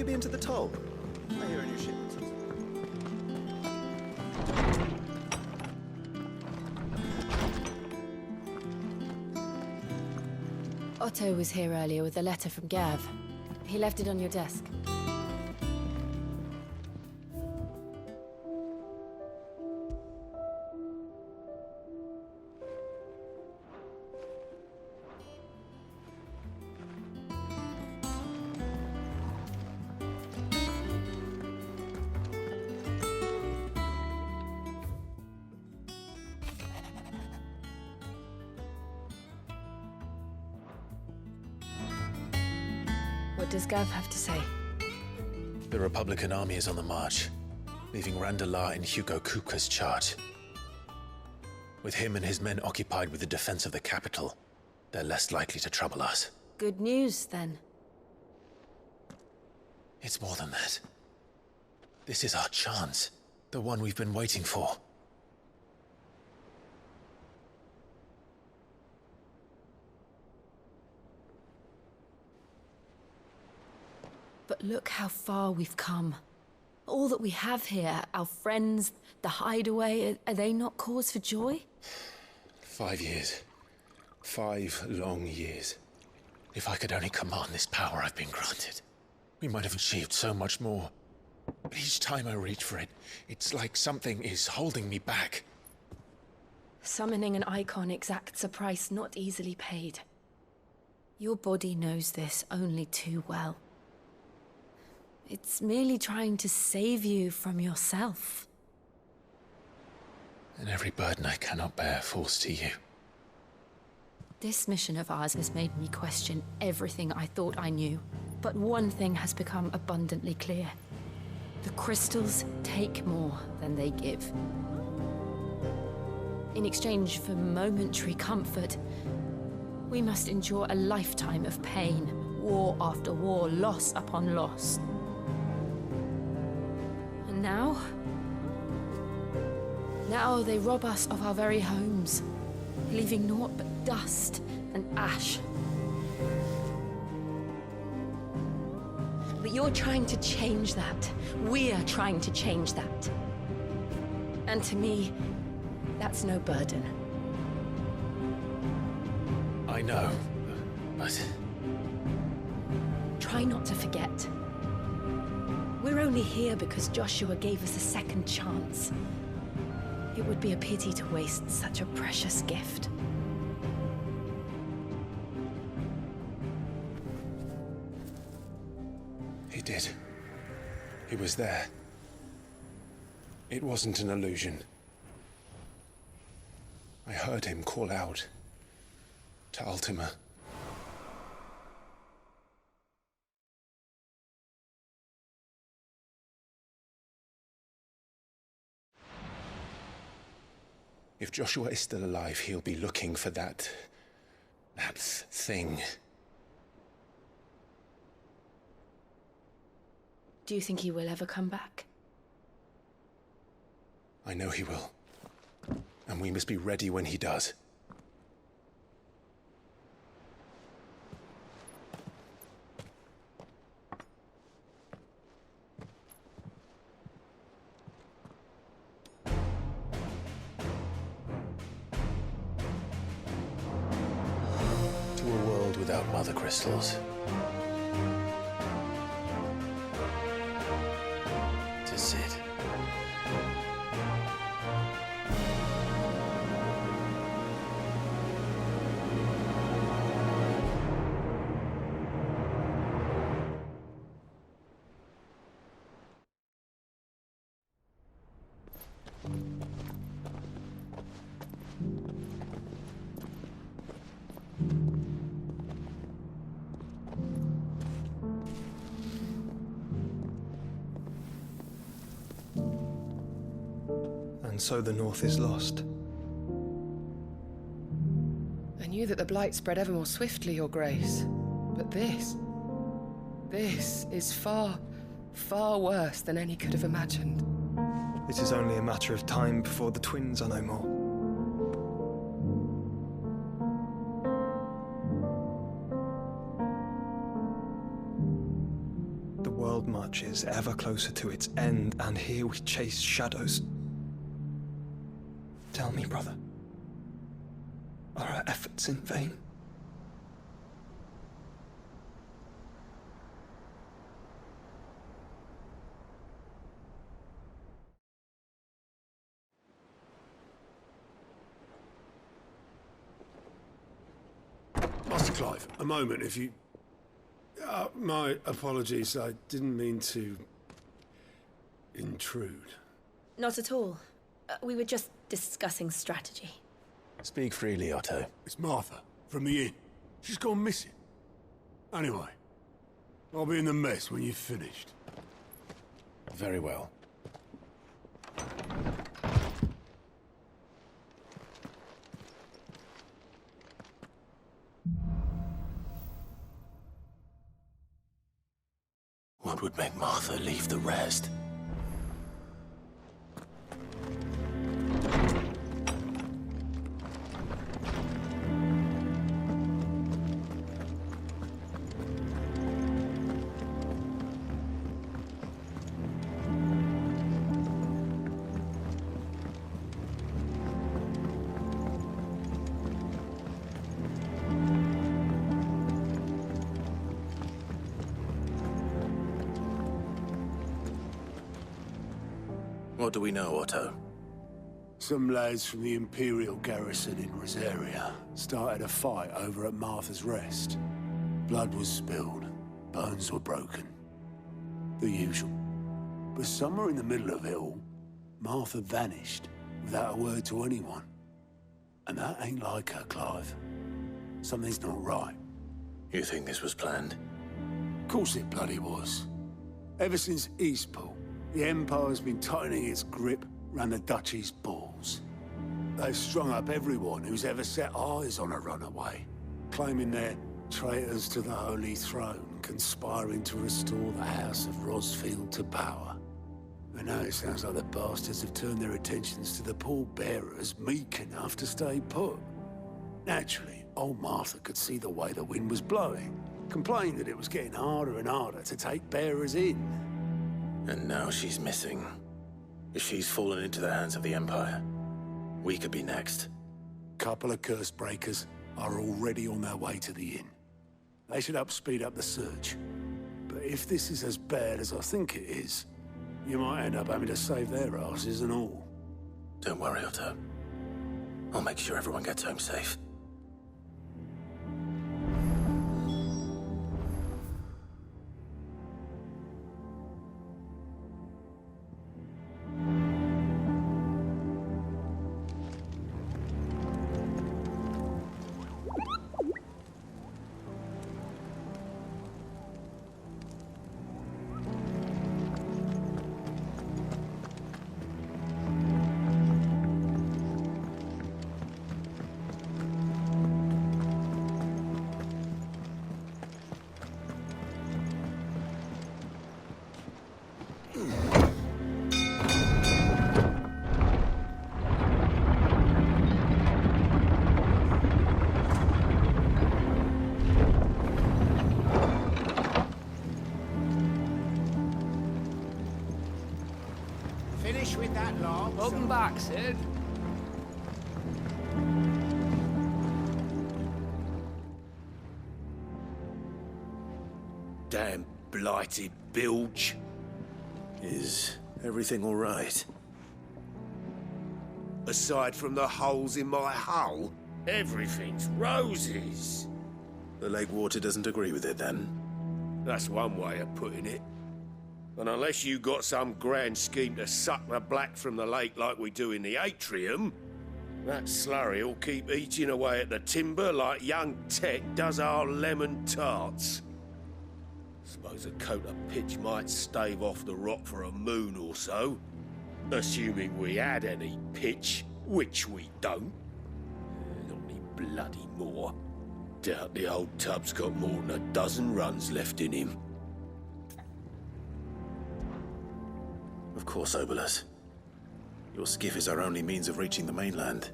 maybe into the toll. I hear a new shipment. Otto was here earlier with a letter from Gav. He left it on your desk. What does Gav have to say? The Republican army is on the march, leaving Randalar in Hugo Kupka's charge. With him and his men occupied with the defense of the capital, they're less likely to trouble us. Good news, then. It's more than that. This is our chance, the one we've been waiting for. But look how far we've come. All that we have here, our friends, the hideaway, are they not cause for joy? 5 years. 5 long years. If I could only command this power I've been granted, we might have achieved so much more. But each time I reach for it, it's like something is holding me back. Summoning an icon exacts a price not easily paid. Your body knows this only too well. It's merely trying to save you from yourself. And every burden I cannot bear falls to you. This mission of ours has made me question everything I thought I knew. But one thing has become abundantly clear. The crystals take more than they give. In exchange for momentary comfort, we must endure a lifetime of pain, war after war, loss upon loss. And now they rob us of our very homes, leaving naught but dust and ash. But you're trying to change that. We're trying to change that. And to me, that's no burden. I know, but... Try not to forget. We're only here because Joshua gave us a second chance. It would be a pity to waste such a precious gift. He did. He was there. It wasn't an illusion. I heard him call out to Ultima. If Joshua is still alive, he'll be looking for that thing. Do you think he will ever come back? I know he will. And we must be ready when he does. To a world without mother crystals. To Sid. And so the North is lost. I knew that the Blight spread ever more swiftly, Your Grace. But this is far, far worse than any could have imagined. It is only a matter of time before the twins are no more. The world marches ever closer to its end, and here we chase shadows. Tell me, brother, are our efforts in vain? Master Clive, a moment, if you... my apologies, I didn't mean to... intrude. Not at all. We were just discussing strategy. Speak freely, Otto. It's Martha, from the inn. She's gone missing. Anyway, I'll be in the mess when you've finished. Very well. What would make Martha leave the rest? What do we know, Otto? Some lads from the Imperial garrison in Rosaria started a fight over at Martha's Rest. Blood was spilled, bones were broken. The usual. But somewhere in the middle of it all, Martha vanished without a word to anyone. And that ain't like her, Clive. Something's not right. You think this was planned? Of course it bloody was. Ever since Eastpool, the Empire's been tightening its grip round the Duchy's balls. They've strung up everyone who's ever set eyes on a runaway, claiming they're traitors to the Holy Throne, conspiring to restore the House of Rosfield to power. And now it sounds like the bastards have turned their attentions to the pallbearers meek enough to stay put. Naturally, old Martha could see the way the wind was blowing, complained that it was getting harder and harder to take bearers in. And now she's missing. If she's fallen into the hands of the Empire, we could be next. Couple of curse breakers are already on their way to the inn. They should help speed up the search. But if this is as bad as I think it is, you might end up having to save their asses and all. Don't worry, Otto. I'll make sure everyone gets home safe. Finish with that lot. Welcome back, Sid. Damn blighted bilge. Is everything all right? Aside from the holes in my hull, everything's roses. The lake water doesn't agree with it, then? That's one way of putting it. And unless you got some grand scheme to suck the black from the lake like we do in the atrium, that slurry'll keep eating away at the timber like young Tech does our lemon tarts. Suppose a coat of pitch might stave off the rot for a moon or so, assuming we had any pitch, which we don't. Not any bloody more. Doubt the old tub's got more than a dozen runs left in him. Of course, Obolus. Your skiff is our only means of reaching the mainland.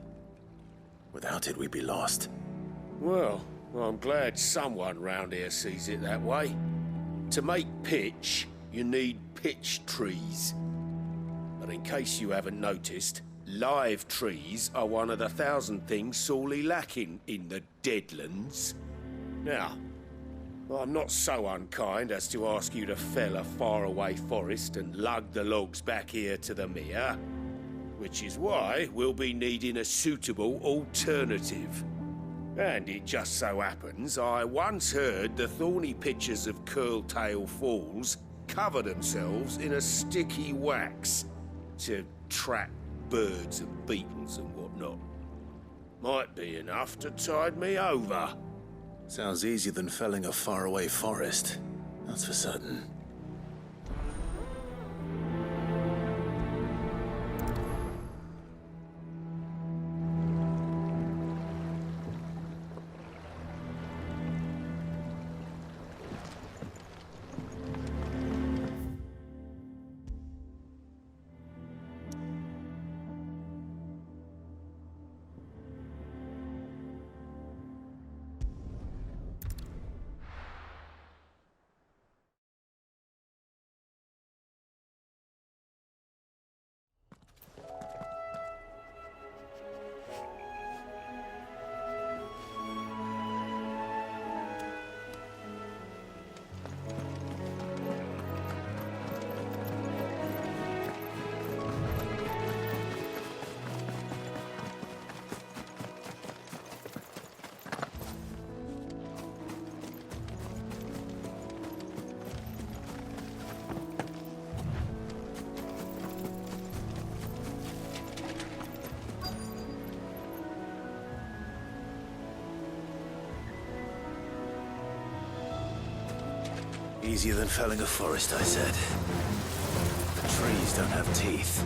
Without it, we'd be lost. Well, I'm glad someone round here sees it that way. To make pitch, you need pitch trees. But in case you haven't noticed, live trees are one of the 1,000 things sorely lacking in the Deadlands. Now, I'm not so unkind as to ask you to fell a faraway forest and lug the logs back here to the mere, which is why we'll be needing a suitable alternative. And it just so happens I once heard the thorny pitchers of Curltail Falls cover themselves in a sticky wax to trap birds and beetles and whatnot. Might be enough to tide me over. Sounds easier than felling a faraway forest. That's for certain. Easier than felling a forest, I said. The trees don't have teeth.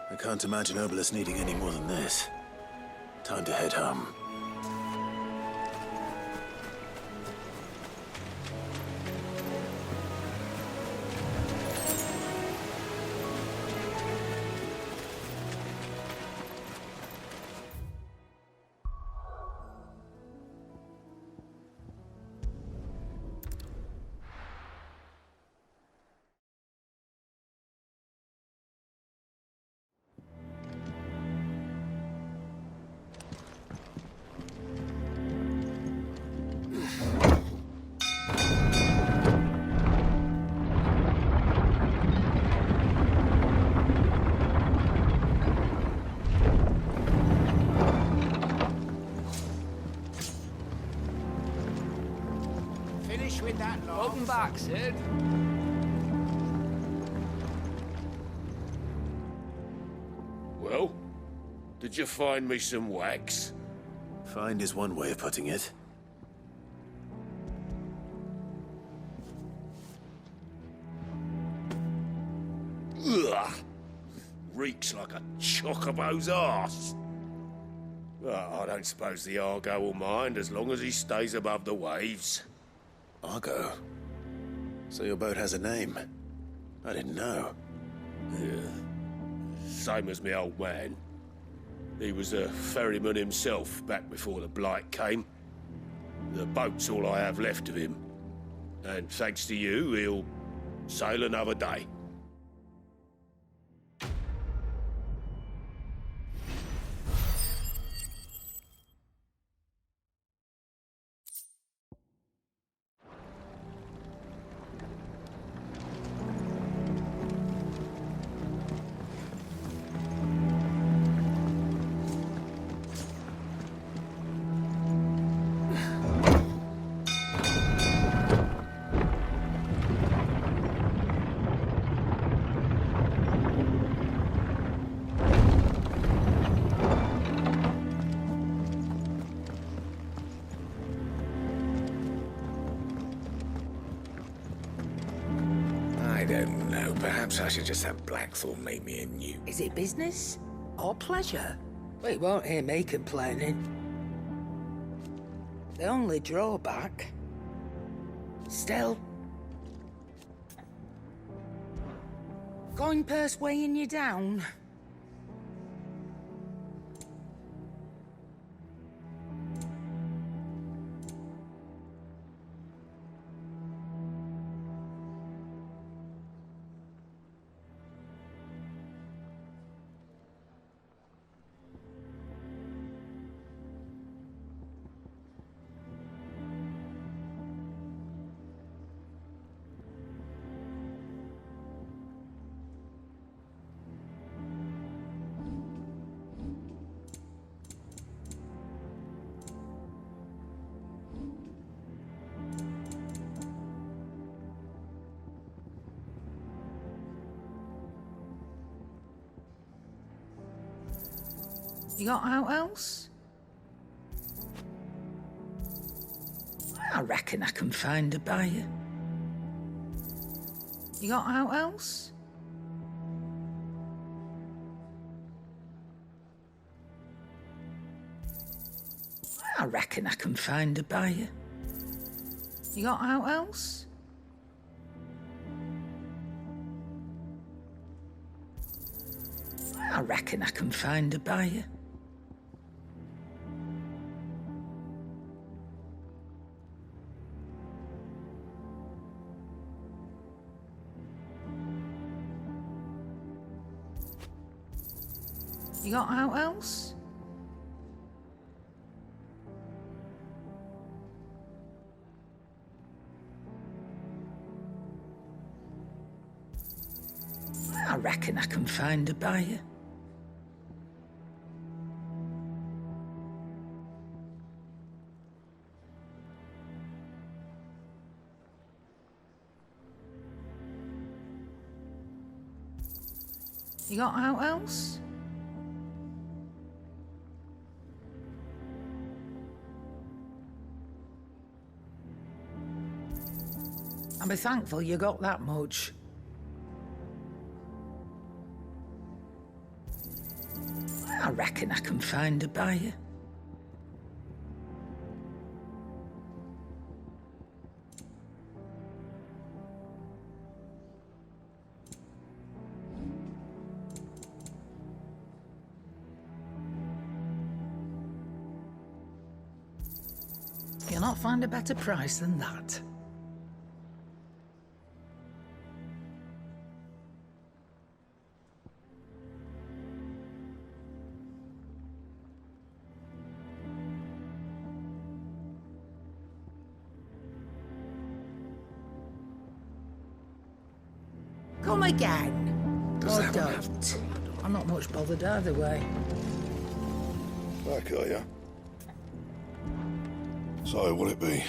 I can't imagine Obelisk needing any more than this. Time to head home. With that lot. Welcome back, Sid. Well, did you find me some wax? Find is one way of putting it. Ugh! Reeks like a chocobo's arse. Well, I don't suppose the Argo will mind as long as he stays above the waves. Argo? So your boat has a name? I didn't know. Yeah. Same as me old man. He was a ferryman himself back before the Blight came. The boat's all I have left of him. And thanks to you, he'll sail another day. I don't know. Perhaps I should just have Blackthorn make me a new... Is it business or pleasure? We won't hear me complaining. The only drawback... Still... Coin purse weighing you down? You got out else? I reckon I can find a buyer. You got out else? I reckon I can find a buyer. You got out else? I reckon I can find a buyer. You got out else? I reckon I can find a buyer. You got out else? I'll be thankful you got that much. I reckon I can find a buyer. You'll not find a better price than that. Come again. Does Or that one have- don't. I'm not much bothered either way. Back, are ya? So, what'll it be?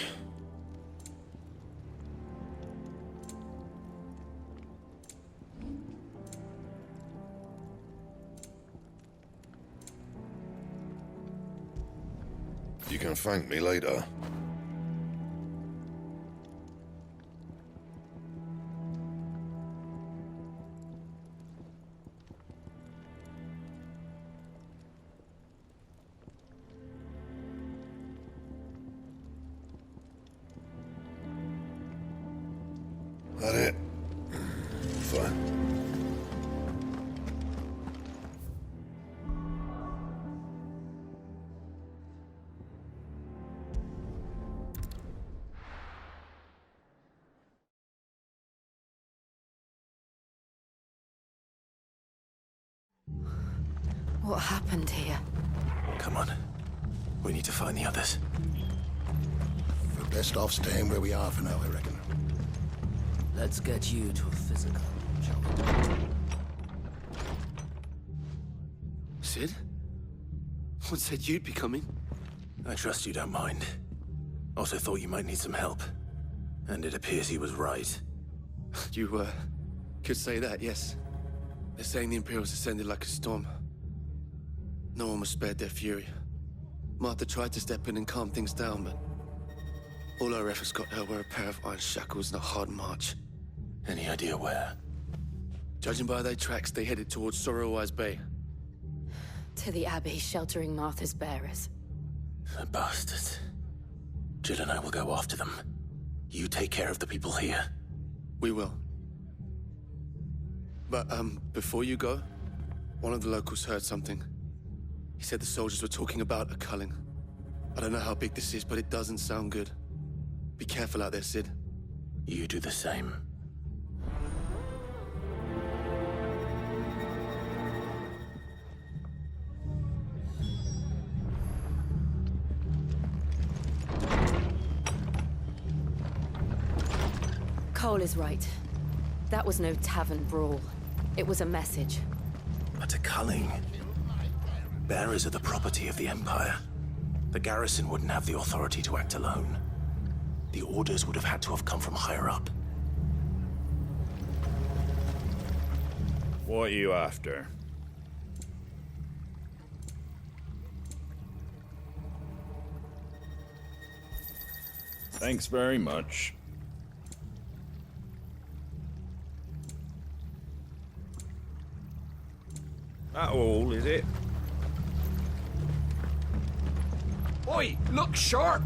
You can thank me later. That it? Fine. What happened here? Come on. We need to find the others. We're best off staying where we are for now, I reckon. Let's get you to a physical, shall we? Sid? What said you'd be coming? I trust you don't mind. Also thought you might need some help. And it appears he was right. You, could say that, yes. They're saying the Imperials descended like a storm. No one was spared their fury. Martha tried to step in and calm things down, but all our efforts got her were a pair of iron shackles and a hard march. Any idea where? Judging by their tracks, they headed towards Sorrowwise Bay. To the Abbey, sheltering Martha's bearers. The bastards. Jill and I will go after them. You take care of the people here. We will. But, before you go, one of the locals heard something. He said the soldiers were talking about a culling. I don't know how big this is, but it doesn't sound good. Be careful out there, Sid. You do the same. Cole is right. That was no tavern brawl. It was a message. But a culling. Bearers are the property of the Empire. The garrison wouldn't have the authority to act alone. The orders would have had to have come from higher up. What are you after? Thanks very much. That all, is it? Oi, look sharp!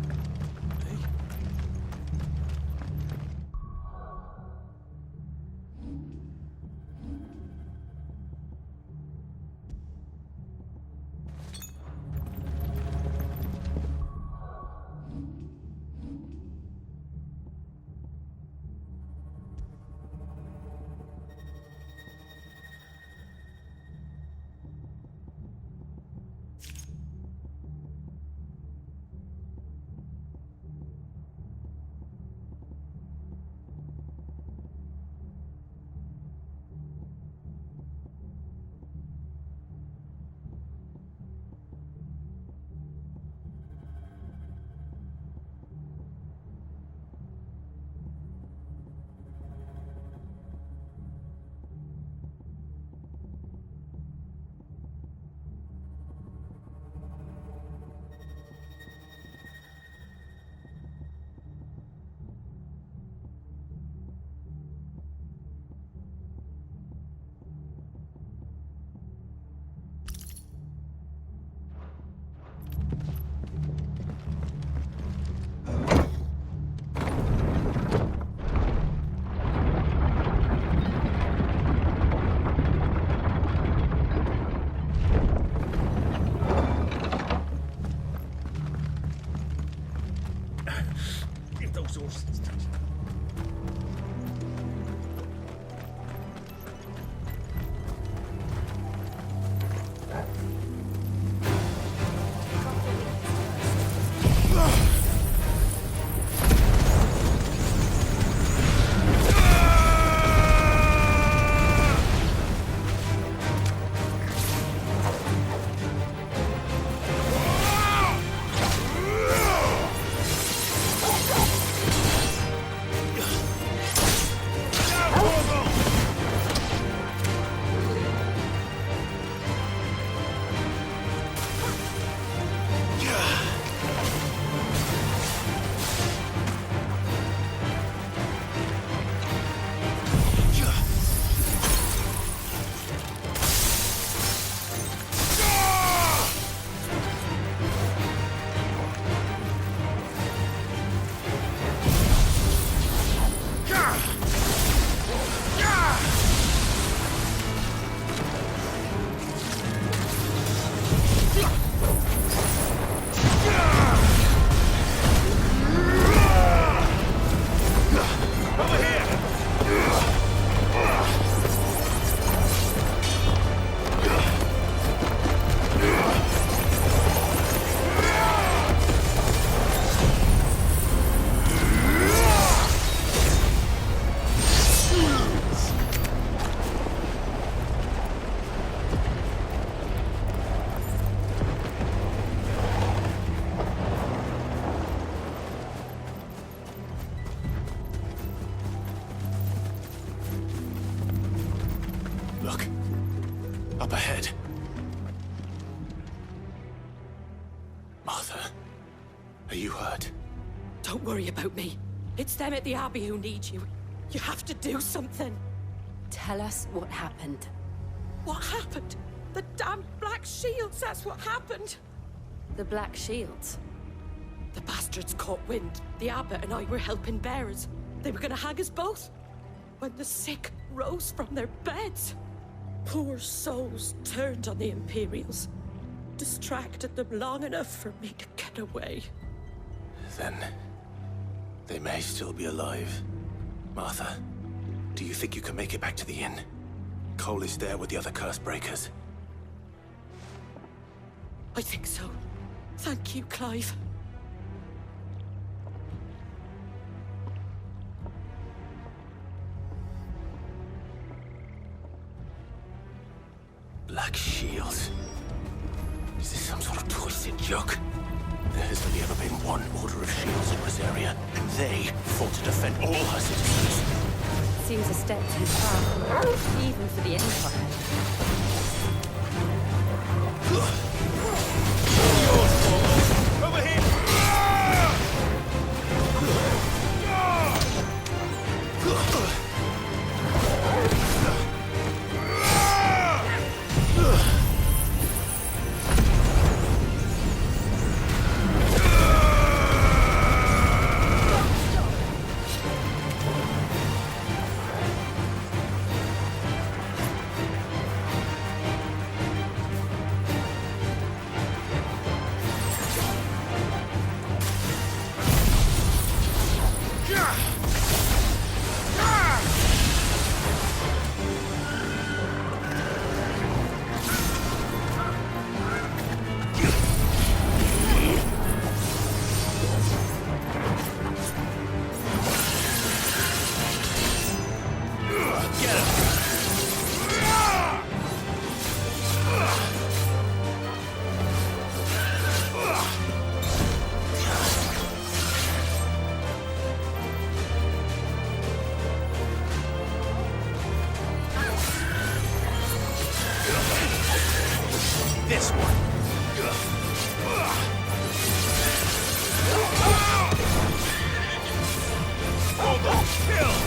dead. Martha, are you hurt? Don't worry about me. It's them at the Abbey who need you. You have to do something. Tell us what happened. What happened? The damn Black Shields, that's what happened. The Black Shields? The bastards caught wind. The Abbot and I were helping bearers. They were gonna hang us both. When the sick rose from their beds, poor souls turned on the Imperials. Distracted them long enough for me to get away. Then they may still be alive. Martha, do you think you can make it back to the inn? Cole is there with the other curse breakers. I think so. Thank you, Clive. Black Shields. Is this some sort of twisted joke? There has only ever been one Order of Shields in this area, and they fought to defend all her citizens. Seems a step too far, even for the Empire. Over here! This one. Almost killed.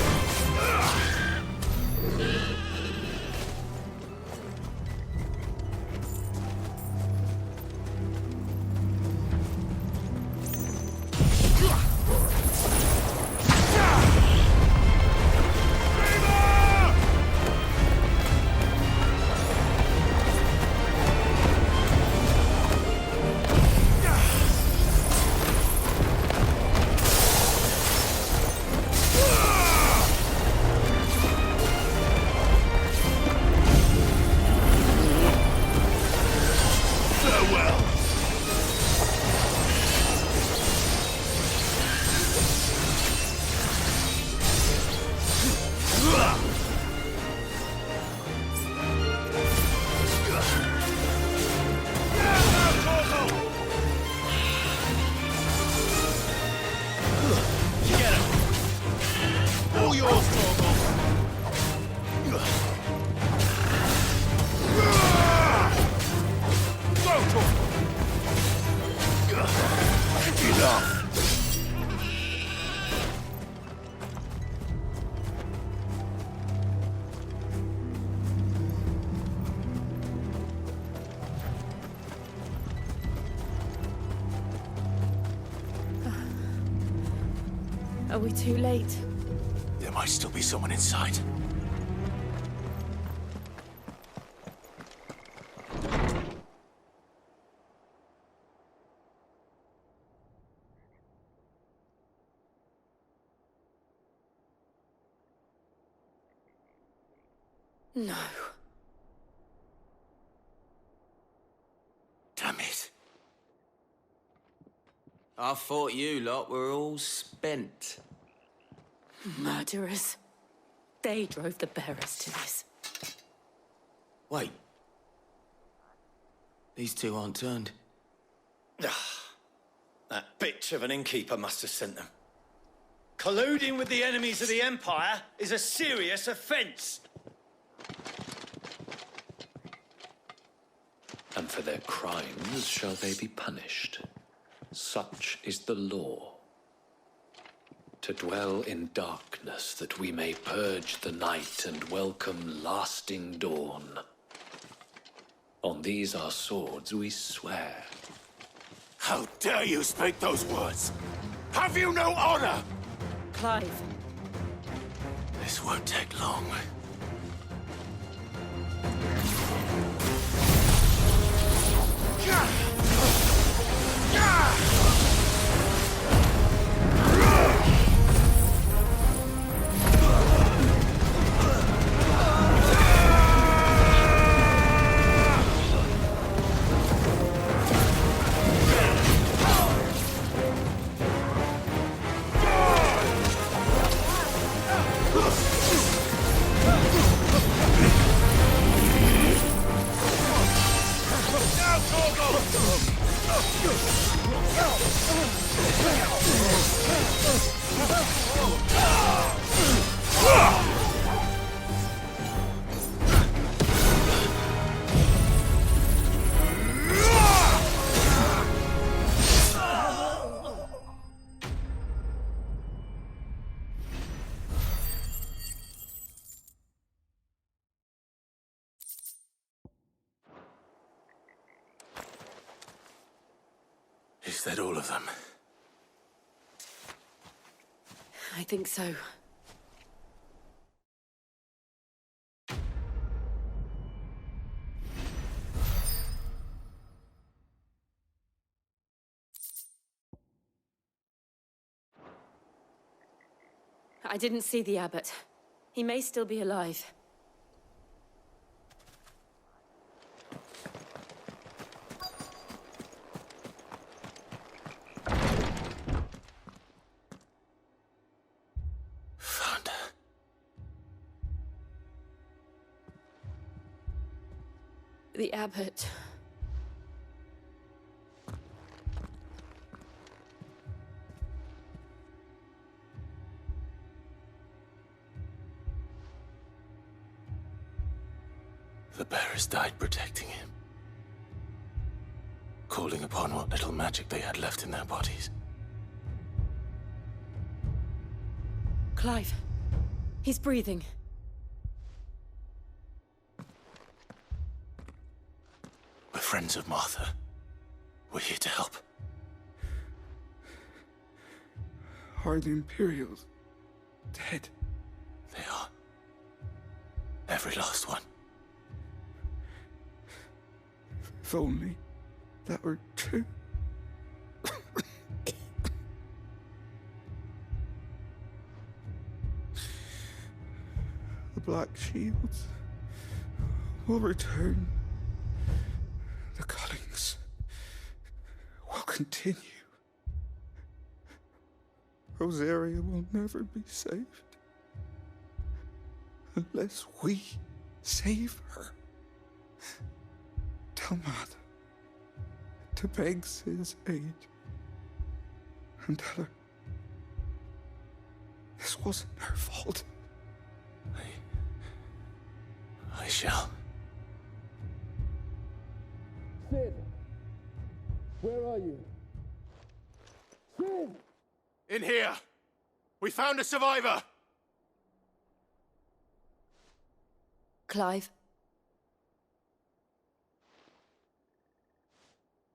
Are we too late? There might still be someone inside. No. Damn it. I thought you lot were all spent. Murderers. They drove the bearers to this. Wait. These two aren't turned. That bitch of an innkeeper must have sent them. Colluding with the enemies of the Empire is a serious offence. and for their crimes shall they be punished. Such is the law. To dwell in darkness that we may purge the night and welcome lasting dawn. On these our swords we swear. How dare you speak those words? Have you no honor? Clive. This won't take long. Is that all of them? I think so. I didn't see the abbot. He may still be alive. The abbot. The bearers died protecting him. Calling upon what little magic they had left in their bodies. Clive. He's breathing. We're friends of Martha. We're here to help. Are the Imperials dead? They are. Every last one. If only that were true. The Black Shields will return. The cuttings will continue. Rosaria will never be saved unless we save her. Tell Martha to beg Sid's aid and tell her this wasn't her fault. I shall. Sid! Where are you? Sid! In here! We found a survivor! Clive.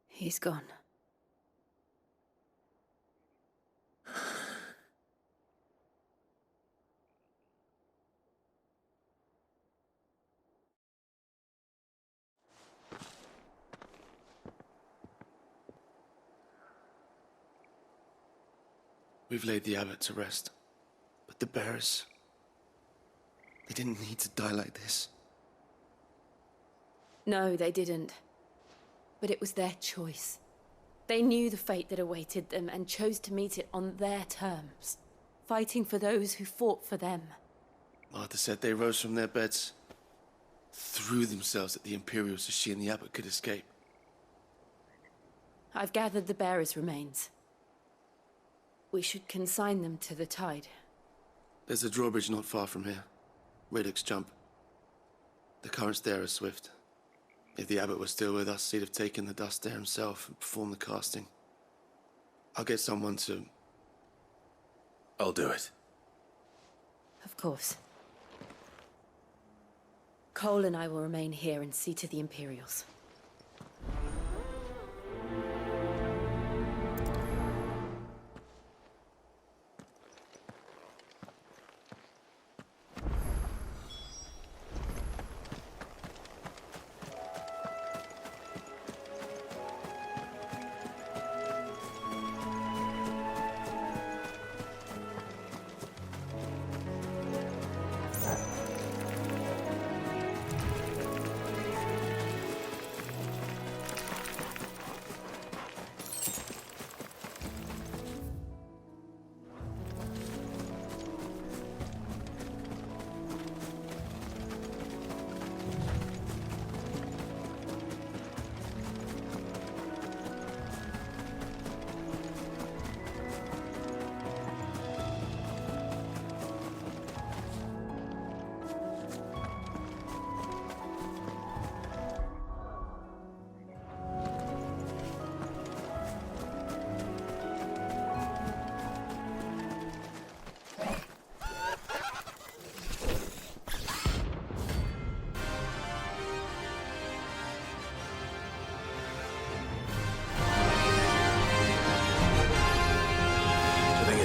He's gone. We've laid the abbot to rest. But the bearers... they didn't need to die like this. No, they didn't. But it was their choice. They knew the fate that awaited them and chose to meet it on their terms, fighting for those who fought for them. Martha said they rose from their beds, threw themselves at the Imperials so she and the abbot could escape. I've gathered the bearers' remains. We should consign them to the tide. There's a drawbridge not far from here. Radix Jump. The currents there are swift. If the abbot was still with us, he'd have taken the dust there himself and performed the casting. I'll get someone to... I'll do it. Of course. Cole and I will remain here and see to the Imperials.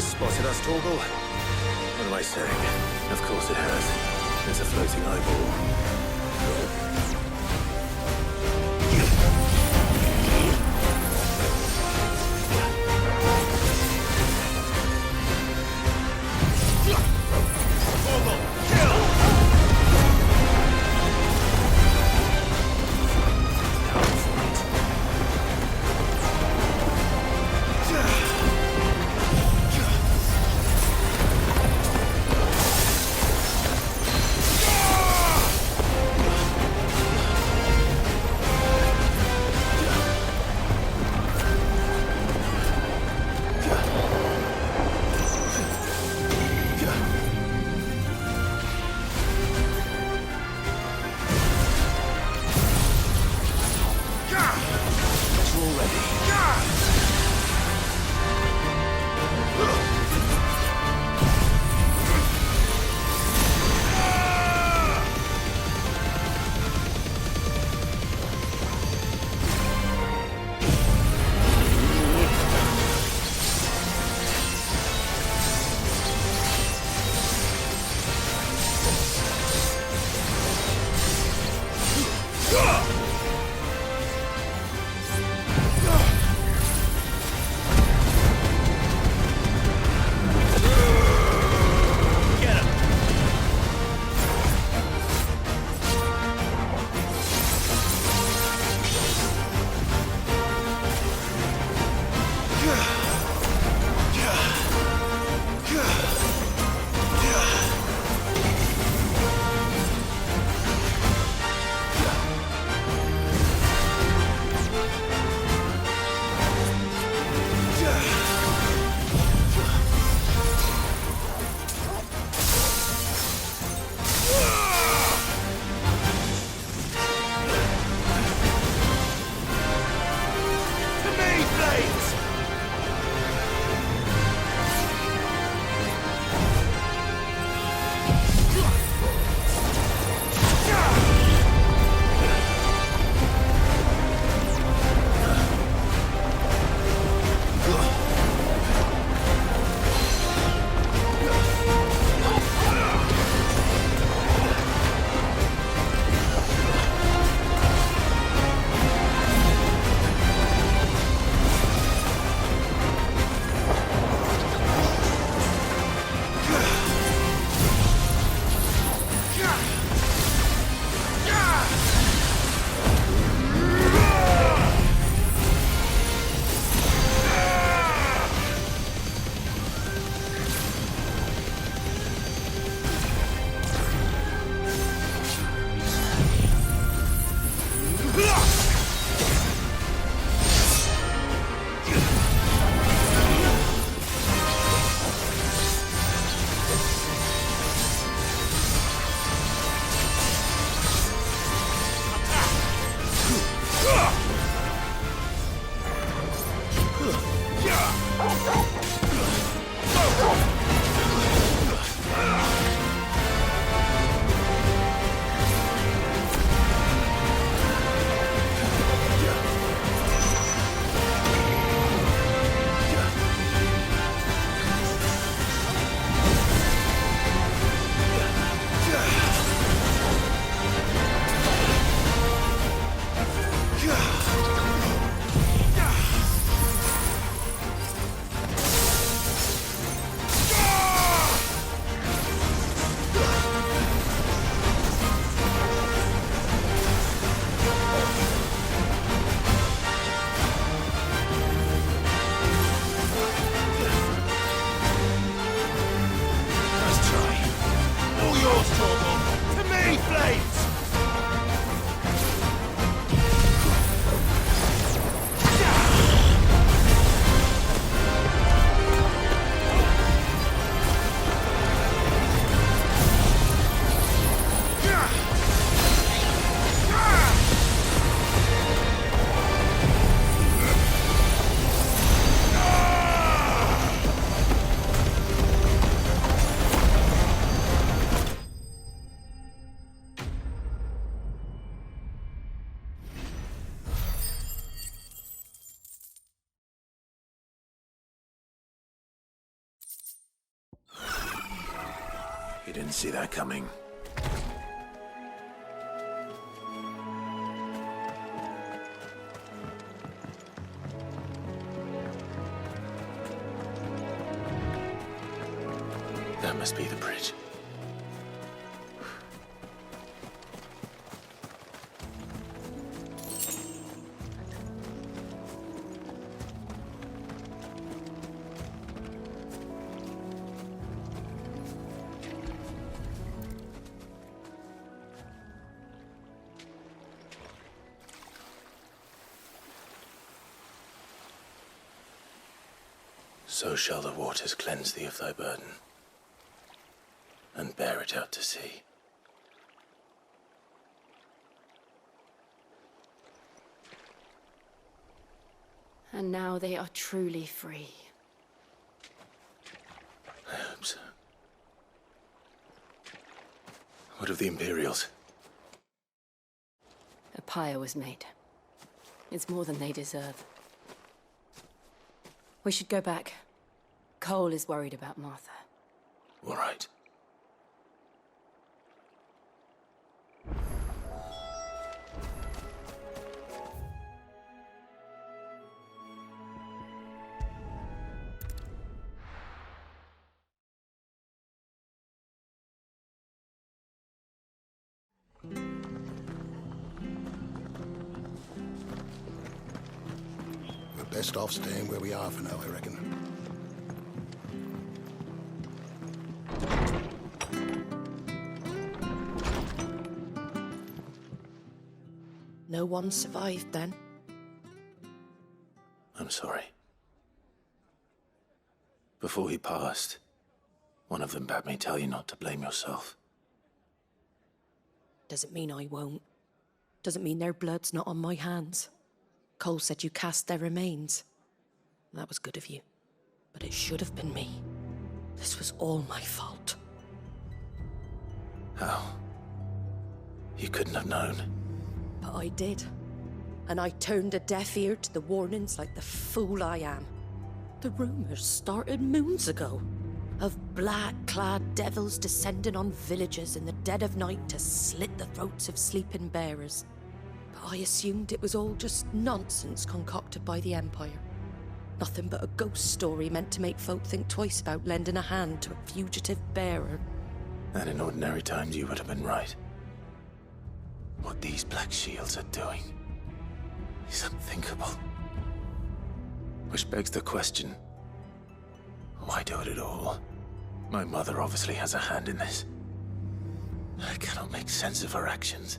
Spotted us, Torgal? What am I saying? Of course it has. It's a floating eyeball. You didn't see that coming. That must be the bridge. So shall the waters cleanse thee of thy burden, and bear it out to sea. And now they are truly free. I hope so. What of the Imperials? A pyre was made. It's more than they deserve. We should go back. Cole is worried about Martha. All right. We're best off staying where we are for now, I reckon. No one survived then? I'm sorry. Before he passed, one of them bade me tell you not to blame yourself. Doesn't mean I won't. Doesn't mean their blood's not on my hands. Cole said you cast their remains. That was good of you. But it should have been me. This was all my fault. How? You couldn't have known. But I did. And I turned a deaf ear to the warnings like the fool I am. The rumors started moons ago. Of black-clad devils descending on villages in the dead of night to slit the throats of sleeping bearers. But I assumed it was all just nonsense concocted by the Empire. Nothing but a ghost story meant to make folk think twice about lending a hand to a fugitive bearer. And in ordinary times you would have been right. What these Black Shields are doing is unthinkable. Which begs the question, why do it at all? My mother obviously has a hand in this. I cannot make sense of her actions.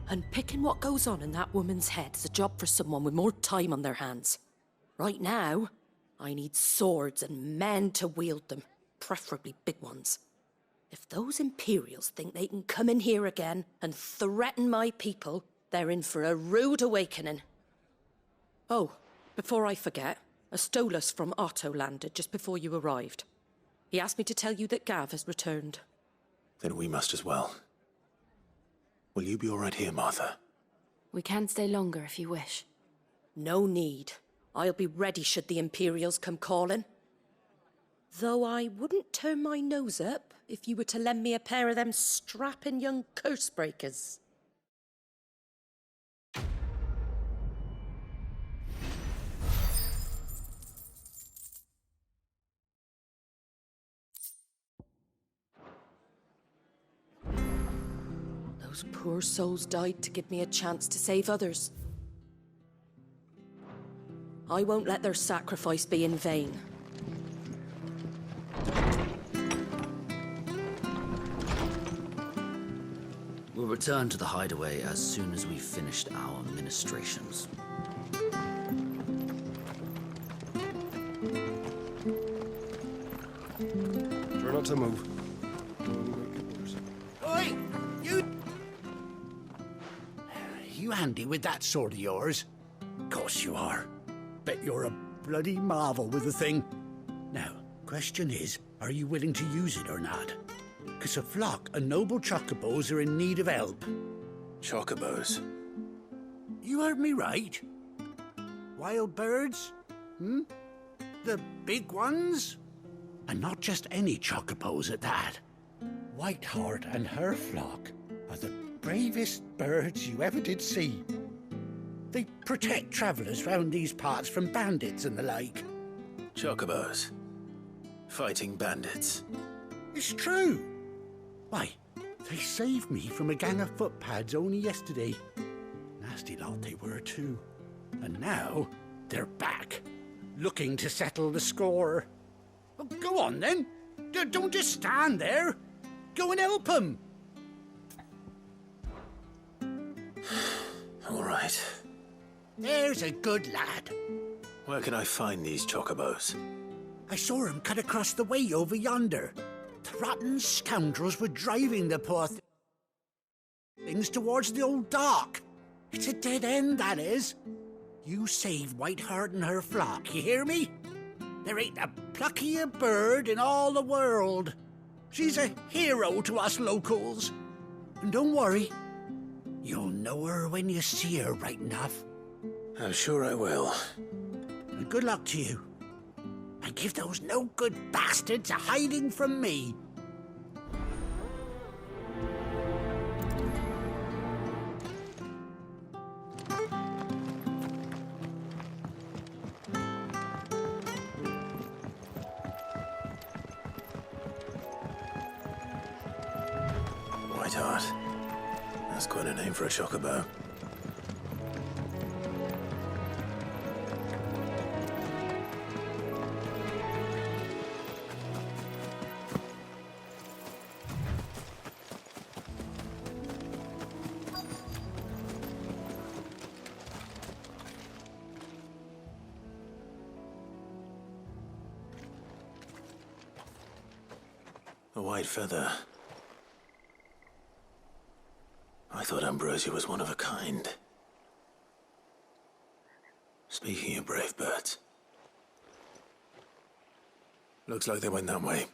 And picking what goes on in that woman's head is a job for someone with more time on their hands. Right now, I need swords and men to wield them, preferably big ones. If those Imperials think they can come in here again and threaten my people, they're in for a rude awakening. Oh, before I forget, a Stolas from Otto landed just before you arrived. He asked me to tell you that Gav has returned. Then we must as well. Will you be all right here, Martha? We can stay longer if you wish. No need. I'll be ready should the Imperials come calling. Though I wouldn't turn my nose up if you were to lend me a pair of them strapping young curse breakers. Those poor souls died to give me a chance to save others. I won't let their sacrifice be in vain. We'll return to the hideaway as soon as we've finished our ministrations. Try not to move. Oi! You handy with that sword of yours? Course you are. Bet you're a bloody marvel with the thing. Now, question is, are you willing to use it or not? 'Cause a flock of noble chocobos are in need of help. Chocobos? You heard me right. Wild birds? The big ones? And not just any chocobos at that. Whiteheart and her flock are the bravest birds you ever did see. They protect travellers round these parts from bandits and the like. Chocobos. Fighting bandits. It's true. Why, they saved me from a gang of footpads only yesterday. Nasty lot they were too. And now they're back, looking to settle the score. Well, go on then. Don't just stand there. Go and help them. All right. There's a good lad. Where can I find these chocobos? I saw him cut across the way over yonder. The rotten scoundrels were driving the poor things towards the old dock. It's a dead end, that is. You save Whiteheart and her flock, you hear me? There ain't a pluckier bird in all the world. She's a hero to us locals. And don't worry, you'll know her when you see her, right enough. I'm sure I will. And good luck to you. And give those no-good bastards a hiding from me. Whiteheart. That's quite a name for a chocobo. A white feather. I thought Ambrosia was one of a kind. Speaking of brave birds. Looks like they went that way.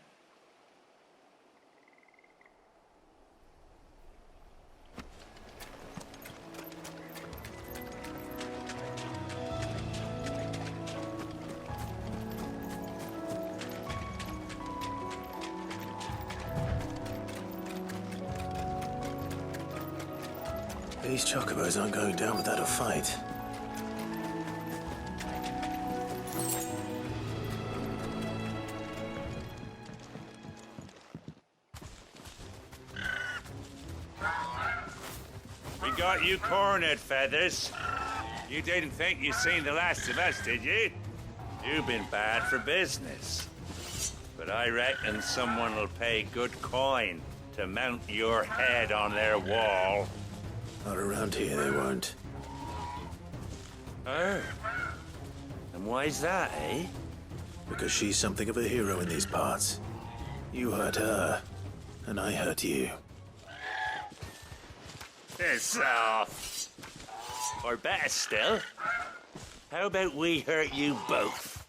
These chocobos aren't going down without a fight. We got you cornered, Feathers. You didn't think you'd seen the last of us, did you? You've been bad for business. But I reckon someone will pay good coin to mount your head on their wall. Not around here, they won't. Oh. And why's that, eh? Because she's something of a hero in these parts. You hurt her, and I hurt you. Piss off. Or better still, how about we hurt you both?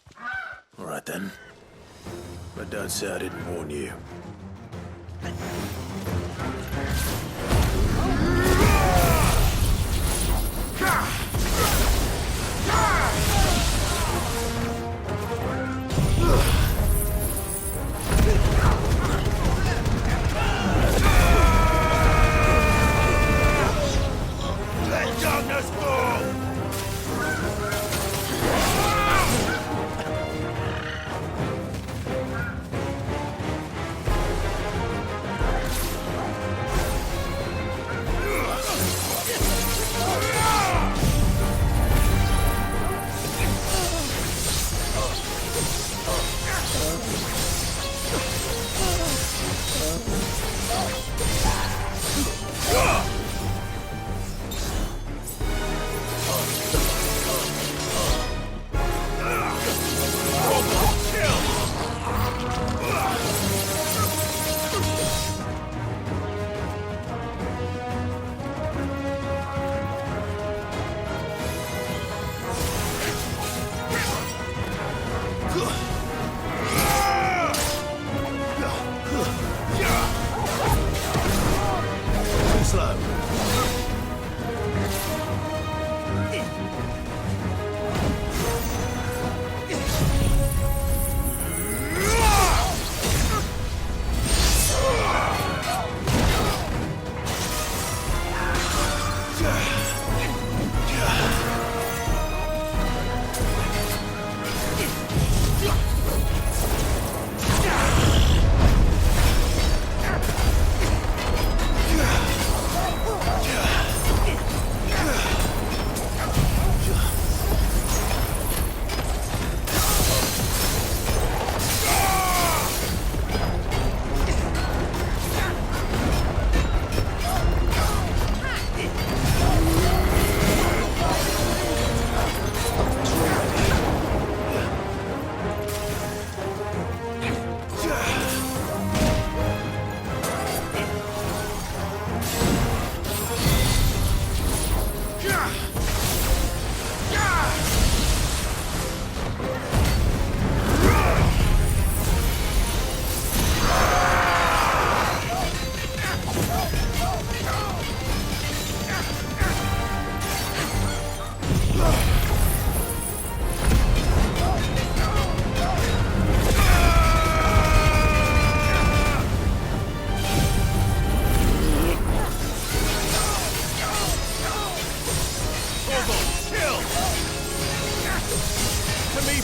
All right then. But don't say I didn't warn you. Let darkness fall!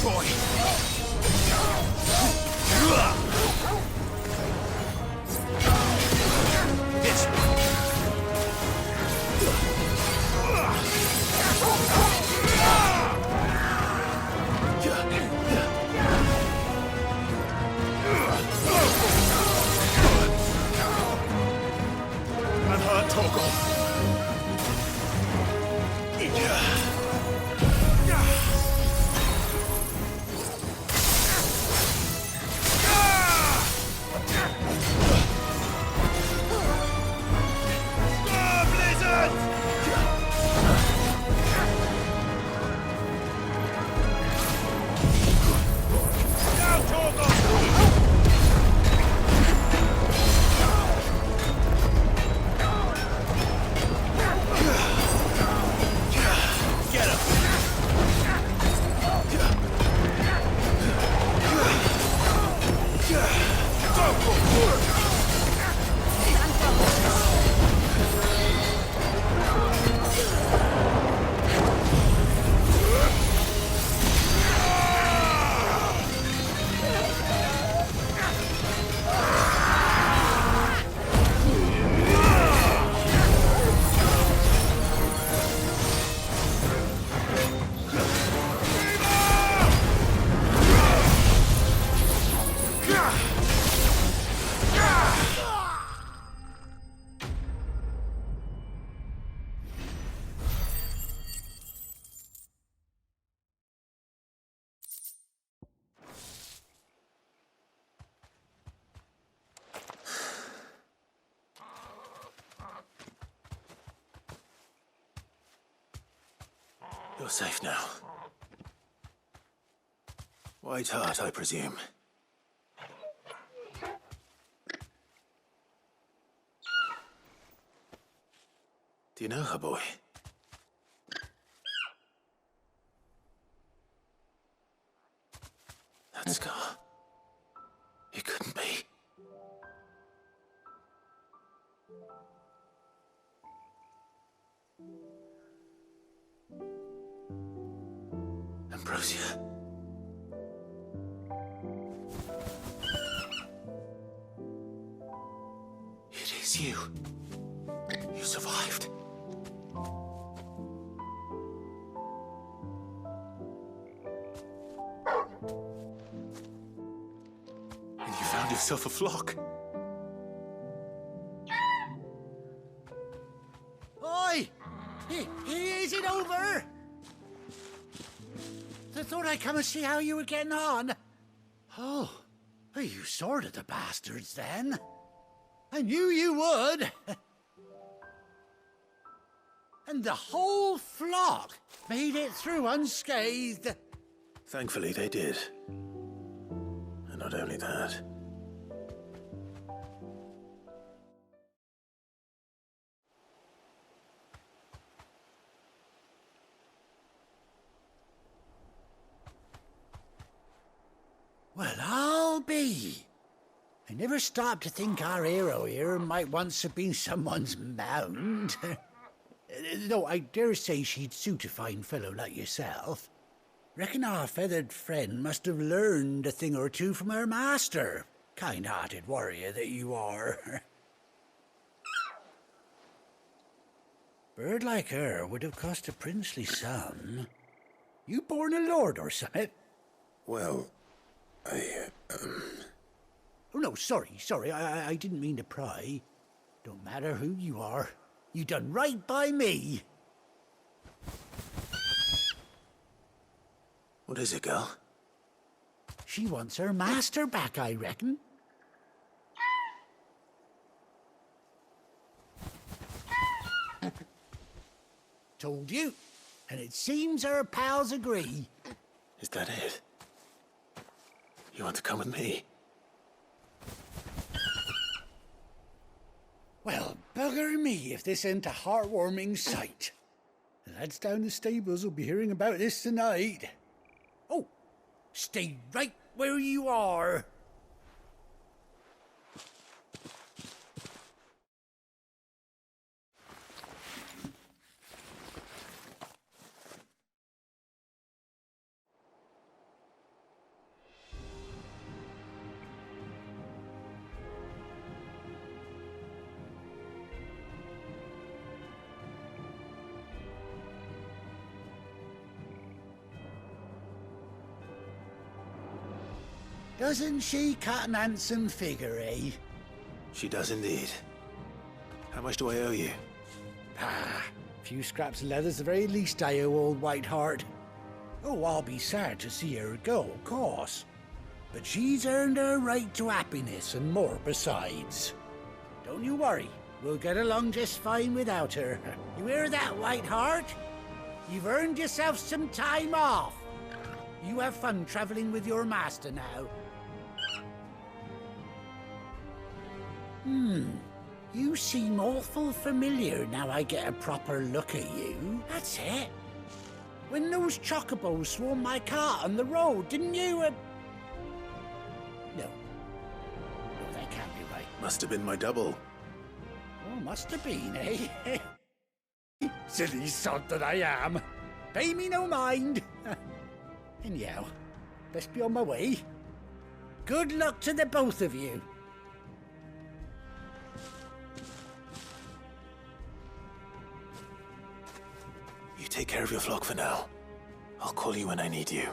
boy! This way! I'm hurt, Torgal. You're safe now. White Hart, I presume. Do you know her, boy? That scar. It couldn't be. Ambrosia. It is you. You survived. And you found yourself a flock. Oi! Is it over? I thought I'd come and see how you were getting on. Oh, you sorted the bastards then. I knew you would. And the whole flock made it through unscathed. Thankfully, they did. And not only that. Well, I'll be. I never stopped to think our hero here might once have been someone's mount. Though I dare say she'd suit a fine fellow like yourself. Reckon our feathered friend must have learned a thing or two from her master. Kind-hearted warrior that you are. Bird like her would have cost a princely sum. You born a lord or something? Well, Oh, no, sorry. I didn't mean to pry. Don't matter who you are. You done right by me. What is it, girl? She wants her master back, I reckon. Told you. And it seems her pals agree. Is that it? You want to come with me? Well, bugger me if this ain't a heartwarming sight. The lads down the stables will be hearing about this tonight. Oh, stay right where you are. Doesn't she cut an handsome figure, eh? She does indeed. How much do I owe you? Ah, a few scraps of leather's the very least I owe old Whiteheart. Oh, I'll be sad to see her go, of course. But she's earned her right to happiness and more besides. Don't you worry, we'll get along just fine without her. You hear that, Whiteheart? You've earned yourself some time off. You have fun traveling with your master now. You seem awful familiar now I get a proper look at you. That's it. When those chocobos swarmed my cart on the road, didn't you? No. No, that can't be right. Must have been my double. Oh, must have been, eh? Silly sod that I am. Pay me no mind. Anyhow, best be on my way. Good luck to the both of you. You take care of your flock for now. I'll call you when I need you.